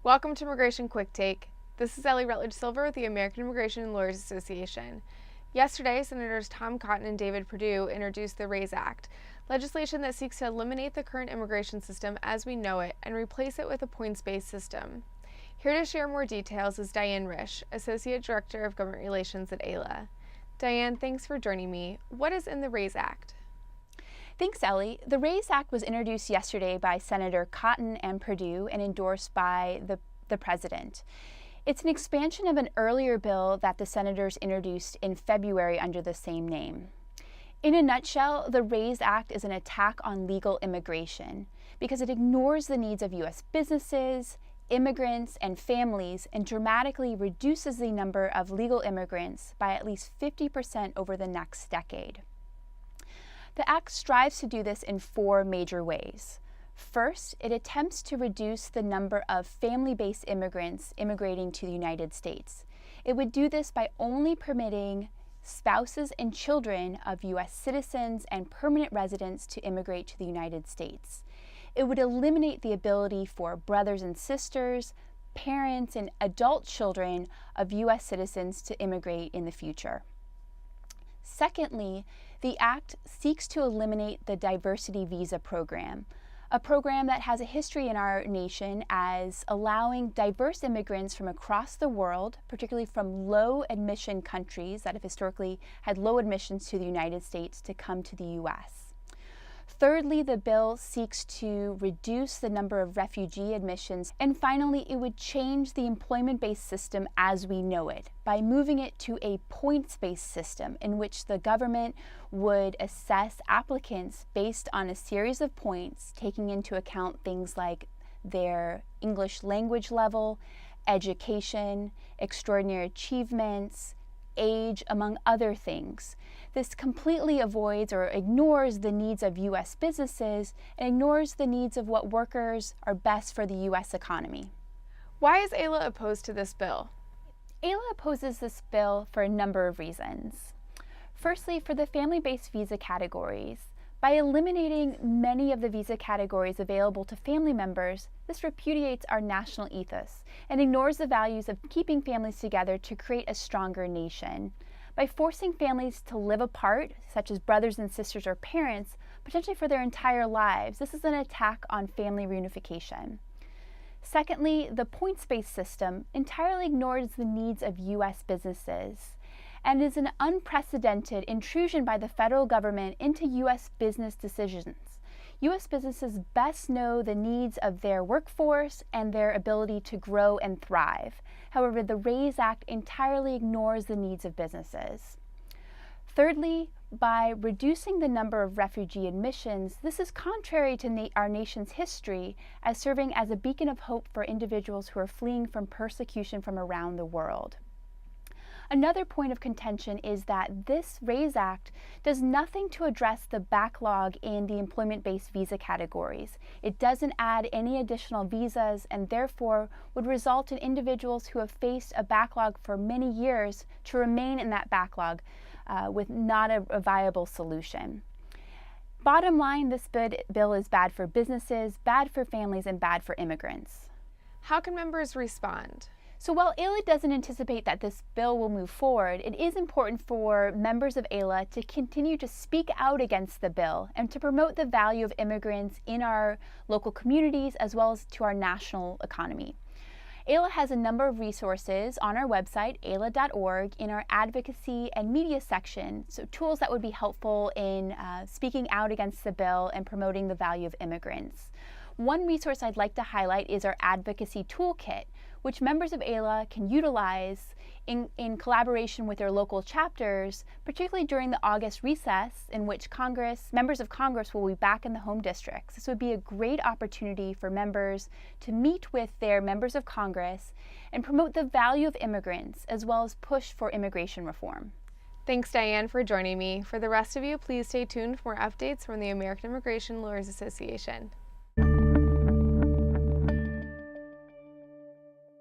Welcome to Immigration Quick Take. This is Ellie Rutledge Silver with the American Immigration and Lawyers Association. Yesterday, Senators Tom Cotton and David Perdue introduced the RAISE Act, legislation that seeks to eliminate the current immigration system as we know it and replace it with a points-based system. Here to share more details is Diane Risch, Associate Director of Government Relations at AILA. Diane, thanks for joining me. What is in the RAISE Act? Thanks, Ellie. The RAISE Act was introduced yesterday by Senator Cotton and Perdue and endorsed by the President. It's an expansion of an earlier bill that the senators introduced in February under the same name. In a nutshell, the RAISE Act is an attack on legal immigration because it ignores the needs of U.S. businesses, immigrants, and families and dramatically reduces the number of legal immigrants by at least 50% over the next decade. The Act strives to do this in four major ways. First, it attempts to reduce the number of family-based immigrants immigrating to the United States. It would do this by only permitting spouses and children of U.S. citizens and permanent residents to immigrate to the United States. It would eliminate the ability for brothers and sisters, parents, and adult children of U.S. citizens to immigrate in the future. Secondly, the Act seeks to eliminate the diversity visa program, a program that has a history in our nation as allowing diverse immigrants from across the world, particularly from low admission countries that have historically had low admissions to the United States, to come to the U.S. Thirdly, the bill seeks to reduce the number of refugee admissions. And finally, it would change the employment-based system as we know it by moving it to a points-based system in which the government would assess applicants based on a series of points, taking into account things like their English language level, education, extraordinary achievements, age, among other things. This completely avoids or ignores the needs of U.S. businesses and ignores the needs of what workers are best for the U.S. economy. Why is AILA opposed to this bill? AILA opposes this bill for a number of reasons. Firstly, for the family-based visa categories, by eliminating many of the visa categories available to family members, this repudiates our national ethos and ignores the values of keeping families together to create a stronger nation. By forcing families to live apart, such as brothers and sisters or parents, potentially for their entire lives, this is an attack on family reunification. Secondly, the points-based system entirely ignores the needs of U.S. businesses and is an unprecedented intrusion by the federal government into U.S. business decisions. U.S. businesses best know the needs of their workforce and their ability to grow and thrive. However, the RAISE Act entirely ignores the needs of businesses. Thirdly, by reducing the number of refugee admissions, this is contrary to our nation's history as serving as a beacon of hope for individuals who are fleeing from persecution from around the world. Another point of contention is that this RAISE Act does nothing to address the backlog in the employment-based visa categories. It doesn't add any additional visas and therefore would result in individuals who have faced a backlog for many years to remain in that backlog with not a viable solution. Bottom line, this bill is bad for businesses, bad for families, and bad for immigrants. How can members respond? So while AILA doesn't anticipate that this bill will move forward, it is important for members of AILA to continue to speak out against the bill and to promote the value of immigrants in our local communities as well as to our national economy. AILA has a number of resources on our website, aila.org, in our advocacy and media section, so tools that would be helpful in speaking out against the bill and promoting the value of immigrants. One resource I'd like to highlight is our advocacy toolkit, which members of AILA can utilize in collaboration with their local chapters, particularly during the August recess in which members of Congress will be back in the home districts. This would be a great opportunity for members to meet with their members of Congress and promote the value of immigrants as well as push for immigration reform. Thanks, Diane, for joining me. For the rest of you, please stay tuned for more updates from the American Immigration Lawyers Association.